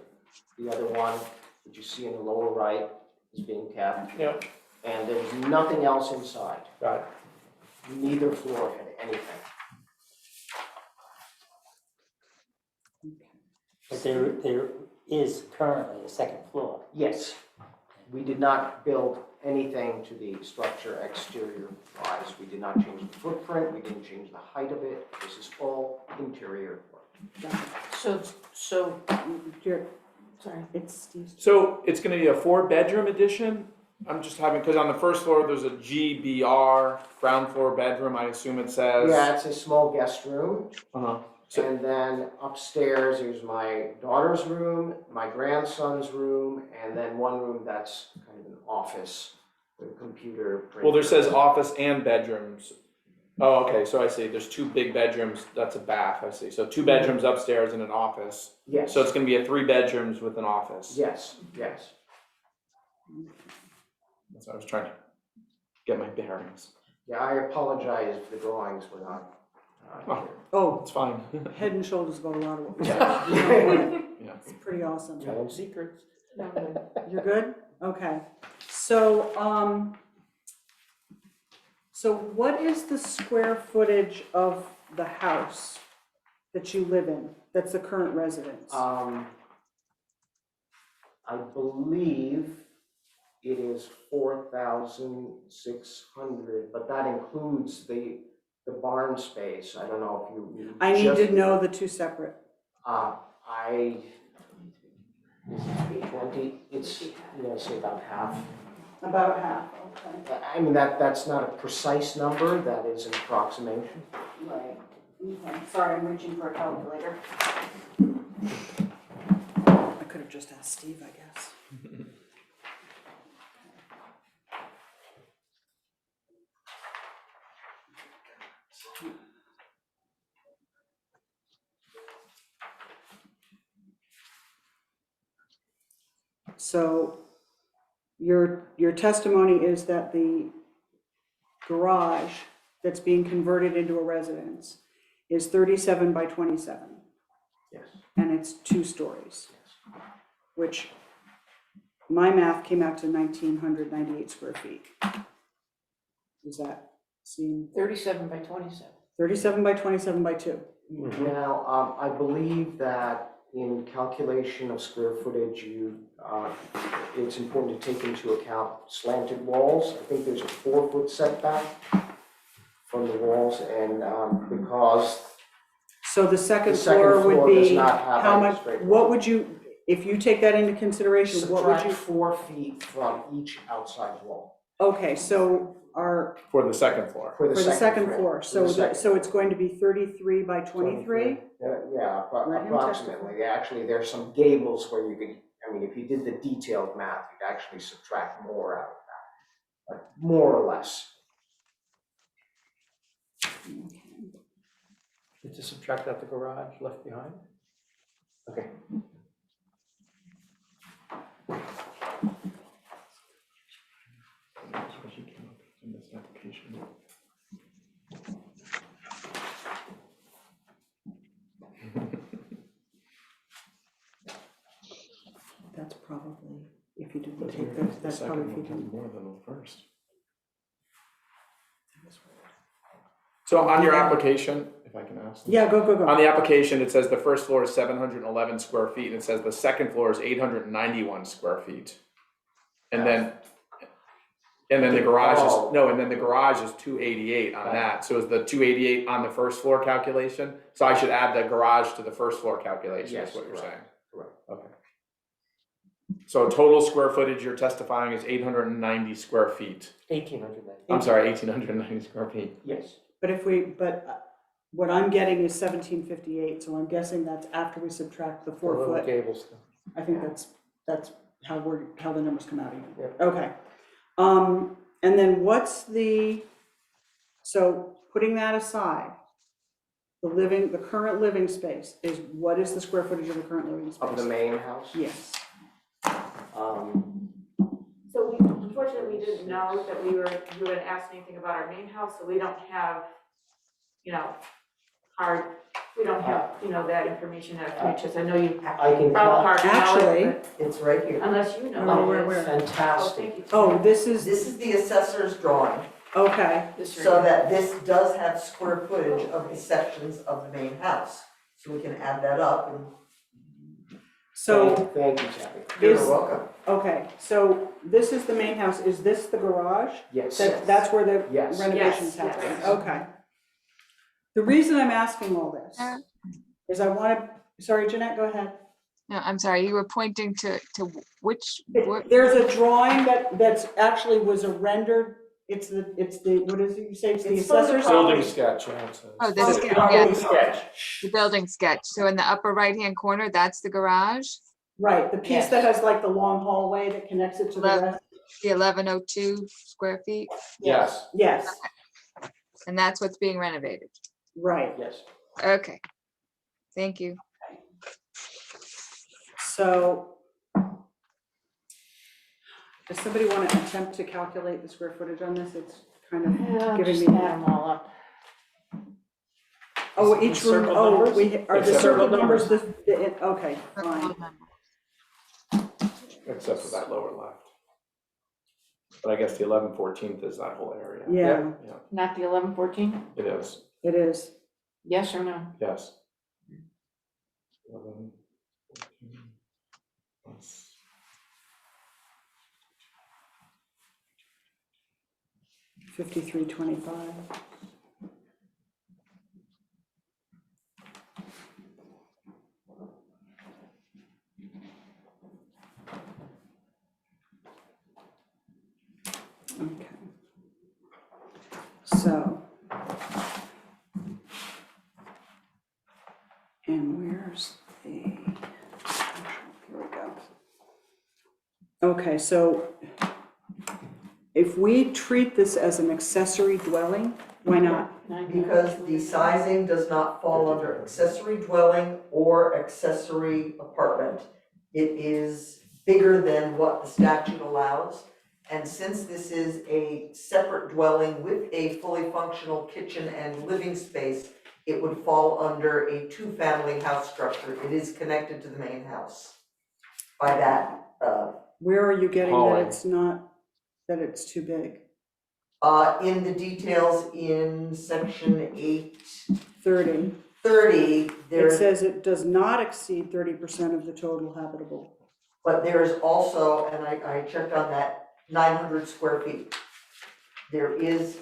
The other one, that you see in the lower right, is being kept. yeah, And there was nothing else inside. got it. Neither floor had anything. But there is currently a second floor. Yes, we did not build anything to the structure exterior wise. We did not change the footprint, we didn't change the height of it. This is all interior work. So, You're- sorry. It's Steve's. So it's gonna be a 4-bedroom addition I'm just having, because on the first floor, there's a GBR, ground floor bedroom, I assume it says. Yeah, it's a small guest room. Uh-huh. So- And then upstairs, there's my daughter's room, my grandson's room, and then one room that's kind of an office with a computer. Well, there printer. says office and bedrooms. Oh, okay, so I see, there's 2 big bedrooms, that's a bath, I see. So 2 bedrooms upstairs and an office. Yes. So it's gonna be 3 bedrooms with an office. Yes, yes. That's what I was trying to get my bearings. Yeah, I apologize if the drawings were not here. Oh, It's fine. Head and Shoulders above a lot of what we Yeah. said. Yeah. It's pretty awesome. Telling secrets. You're good? Okay. So, so what is the square footage of the house that you live in, that's the current residence? I believe it is 4,600, but that includes the barn space. I don't know if you. I need just- to know the 2 separate. This is 20, it's, I'm gonna say about half. About half, okay. I mean, that's not a precise number, that is an approximation. Right. Okay. Sorry, I'm reaching for a calculator. I could have just asked Steve, I guess. So your testimony is that the garage that's being converted into a residence is 37 by 27, Yes. and it's 2 stories, which my math came out to 1,998 square feet. Does that seem 37 by 27. 37 by 27 by 2? Now, I believe that in calculation of square footage, it's important to take into account slanted walls. I think there's a 4-foot setback from the walls, and because So the second the second floor would floor does be, not have how a much, straight what wall. would you, if you take that into consideration, what would Subtract you? 4 feet from each outside wall Okay, so our, For the second floor. for for the second floor, For so, the second so it's going to be 33 by 23? Yeah, Let him approximately. Actually, there's some gables where you could, I mean, if you did the detailed math, you'd actually subtract more out of that, but more or less. To subtract out the garage left behind. Okay. That's probably, if you didn't take those, that's probably if you didn't. More than the first. So on your application, if I can ask. Yeah, go, go, On go. the application, it says the first floor is 711 square feet, and it says the second floor is 891 square feet. And then the garage Oh. is, no, and then the garage is 288 on that. So is the 288 on the first floor calculation? So I should add the garage to the first floor calculation, is Yes, what you're saying? correct, correct. Okay. So total square footage you're testifying is 890 square feet. 1,800. I'm sorry, 1,890 square feet. Yes. But if we, but what I'm getting is 1758, so I'm guessing that's after we subtract the 4 Little foot. gables. I think that's how the numbers come out even. Yep. Okay. And then what's so putting that aside, the current living space is, what is the square footage of the current living space? Of the main house? Yes. So we, unfortunately, we didn't know that you had asked anything about our main house, so we don't have, we don't have, that information at our fingertips. I know you have I can probably hard to know Actually- it, It's right here. but unless you know. Oh, it. where? Oh, Fantastic. thank you. Oh, this is, This is the assessor's drawing, okay. This right so here. that this does have square footage of the sections of the main house. So we can add that up and So, Thank you, Kathy. you're Is- welcome. okay, so this is the main house. Is this the garage? Yes. That's where the Yes. renovations Yes, happen? yes. Okay. The reason I'm asking all this is sorry, Jeanette, go ahead. No, I'm sorry, you were pointing to which, what, There's a drawing that's actually was a rendered, it's the, what is it you say, it's the It's from the assessor's? property. Building sketch, yeah, it says. oh, the From the sketch, property yeah, sketch. the building sketch. So in the upper right-hand corner, that's the garage, Right, the piece Yes. that has like the long hallway that connects it to the Left. rest? the 1102 square feet, Yes. Yes, and that's what's being renovated. right. Yes. Okay. Thank you. So does somebody want to attempt to calculate the square footage on this? It's kind of giving Just me. add them all up. Oh, The each room, circle oh, numbers? we, are the Except for circle the numbers, okay, fine. Except for that lower left. But I guess the 11/14 is that whole area. Yeah, Yeah, Not the 1114? it is, it is. Yes or no? yes. 11, 14, plus- $53.25. Okay. So. And where's the, here we go. Okay, so if we treat this as an accessory dwelling, why not? Because the sizing does not fall under accessory dwelling or accessory apartment. It is bigger than what the statute allows. And since this is a separate dwelling with a fully functional kitchen and living space, it would fall under a two-family house structure. It is connected to the main house by that, Where are you getting that Hallway. it's not, that it's too big? in the details in section 30. 830, It there's, says it does not exceed 30% of the total habitable. but there is also, and I checked on that, 900 square feet. There is,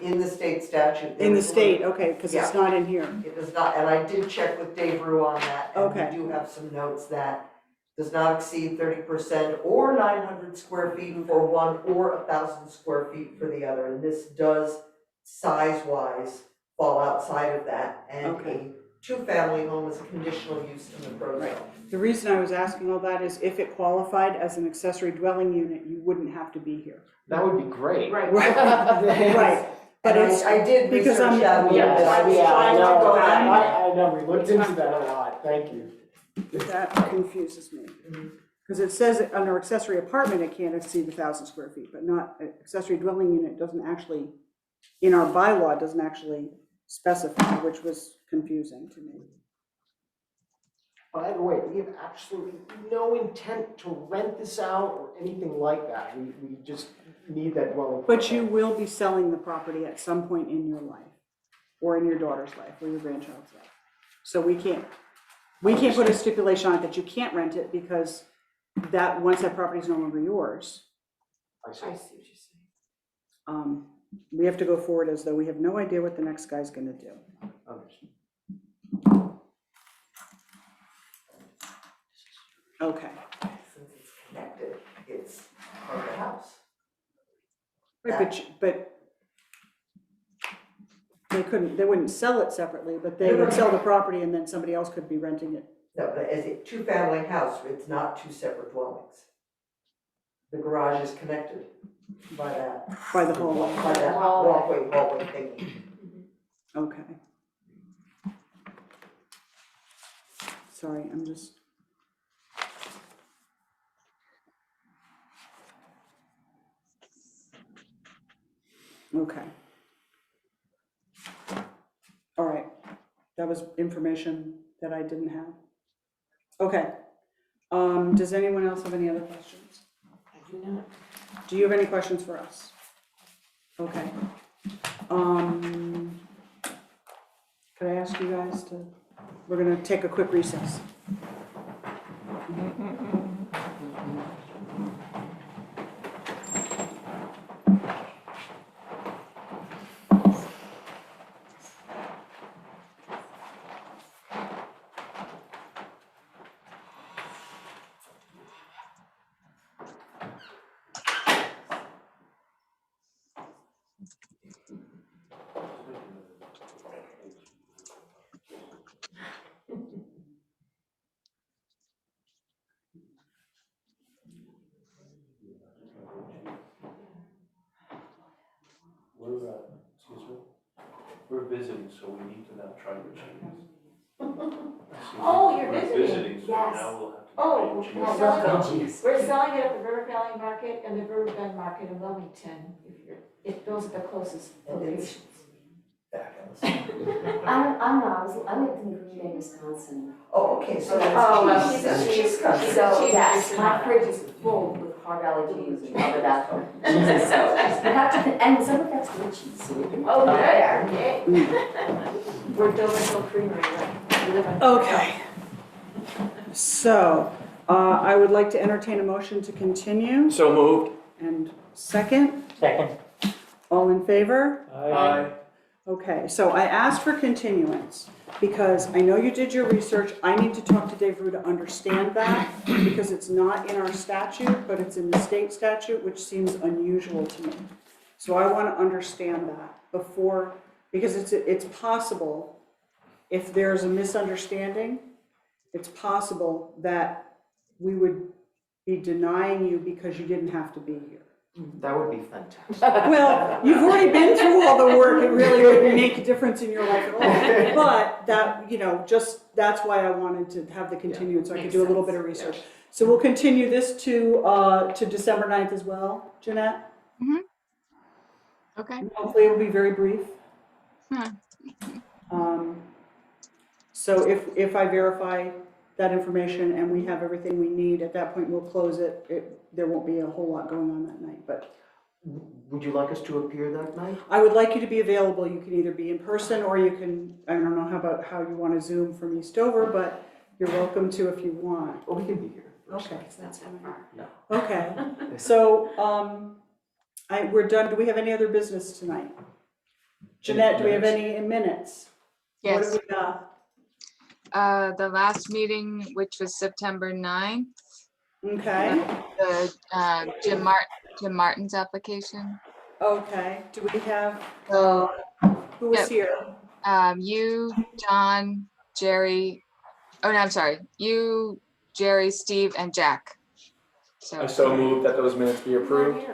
in the state statute. there In the is a state, limit. okay, because it's not in here. It does not, and I did check with Dave Rue on that, and Okay. we do have some notes that does not exceed 30% or 900 square feet for one or 1,000 square feet for the other. And this does, size-wise, fall outside of that. And Okay. a two-family home is a conditional use in the pro zone. The reason I was asking all that is if it qualified as an accessory dwelling unit, you wouldn't have to be here. That would be great. Right. Right, but And it's, I did because research I'm- that a little Yeah, bit. I was trying to go that way. I know, we looked into that a lot, thank you. that confuses me. Because it says that under accessory apartment, it can't exceed 1,000 square feet, but not, accessory dwelling unit doesn't actually, in our bylaw, doesn't actually specify, which was confusing to me. By the way, we have absolutely no intent to rent this out or anything like that. We just need that dwelling. But you will be selling the property at some point in your life, or in your daughter's life, or your grandchild's life. So we can't put a stipulation on it that you can't rent it, because that, once that property is no longer yours, I see. I see what you're saying. we have to go forward as though we have no idea what the next guy's gonna do. Understood. Okay. Since it's connected, it's part of the house. Right, but they wouldn't sell it separately, but they would sell the property and then somebody else could be renting it. No, but as a two-family house, it's not two separate dwellings. The garage is connected by that, By the hallway. by that walkway thingy. Okay. Sorry, I'm just. Okay. All right, that was information that I didn't have. Okay. Does anyone else have any other questions? I do not. Do you have any questions for us? Okay. Could I ask you guys to, we're gonna take a quick recess. visiting, so we need to now try your cheese. Oh, you're We're visiting? so Yes. now we'll have to try Oh, your cheese. we're selling it, we're selling it at the River Valley Market and the River Bend Market in Wilmington. Those are the closest And it's- locations. Back on the side. I lived in Green Bay, Wisconsin. Oh, okay, so Oh, that's well, cheese, that's cheese country. So, cheese yes, person. my fridge is full with Hard Valley cheese and other that. So, you have to, and some of that's good cheese, so you can. Oh, yeah, okay. We're Dover Hill Creamery, right? We live on- Okay. So, I would like to entertain a motion to continue, So moved. and second, Second. all in favor? Aye. Okay, so I asked for continuance because I know you did your research. I need to talk to Dave Rue to understand that because it's not in our statute, but it's in the state statute, which seems unusual to me. So I want to understand that before, because it's possible, if there's a misunderstanding, it's possible that we would be denying you because you didn't have to be here. That would be fantastic. Well, you've already been through all the work, it really wouldn't make a difference in your life at all. But that, just, that's why I wanted to have the continuance, so I could do a little bit of research. So we'll continue this to December 9th as well, Jeanette? Okay. Hopefully it'll be very brief. So if I verify that information and we have everything we need, at that point we'll close it. There won't be a whole lot going on that night, but Would you like us to appear that night? I would like you to be available. You can either be in person or you can, I don't know how you want to Zoom from Eastover, but you're welcome to if you want. Well, we can be here. Okay. That's not far. No. Okay, so, we're done. Do we have any other business tonight? Jeanette, do we have any minutes? What Yes. have we got? The last meeting, which was September 9th, Okay, the Jim Martin's application. okay. Do we have, So, who was Yep. here? you, John, Jerry, oh no, I'm sorry, you, Jerry, Steve, and Jack. I so moved that those minutes be approved.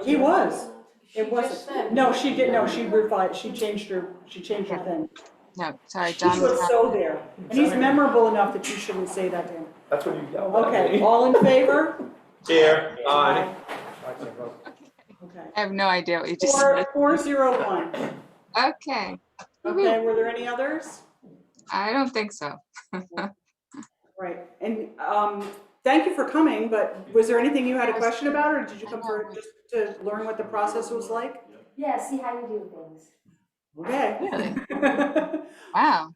He was. It She just wasn't. said- No, she didn't. No, she revised. She changed her thing. No, sorry, He John was was not. so there. And he's memorable enough that you shouldn't say that to him. That's what you yelled at Okay, me. all in favor? Chair, aye. Okay. I have no idea what you just said. 401. Okay, Okay, were there any others? I don't think so. Right, and thank you for coming, but was there anything you had a question about, or did you come for just to learn what the process was like? Yeah, see how you do things. Okay. Wow.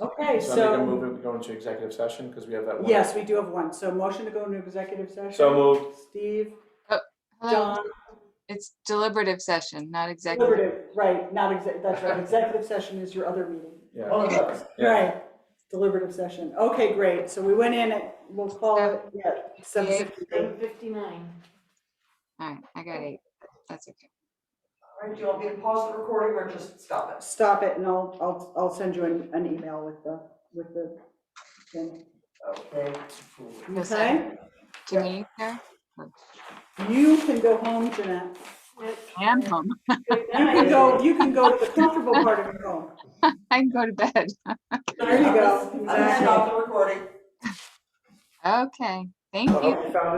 Okay, So I make a so, move to go into executive session because we have that one. yes, we do have one. So motion to go into executive session. So moved. Steve, Hello. John, It's deliberative session, not executive. deliberative, right, not that's right. Executive session is your other meeting. Yeah. Oh, no. Yeah. Right, deliberative session. Okay, great. So we went in at, we'll call it, 7:58. 7:59. All right, I got 8. That's okay. All right, do you want me to pause the recording or just stop it? Stop it, and I'll send you an email with the thing. Okay. Okay? To me, there? You can go home, Jeanette. I am home. You can go to the comfortable part of your home. I can go to bed. There you go. I'm gonna stop the recording. Okay, thank you.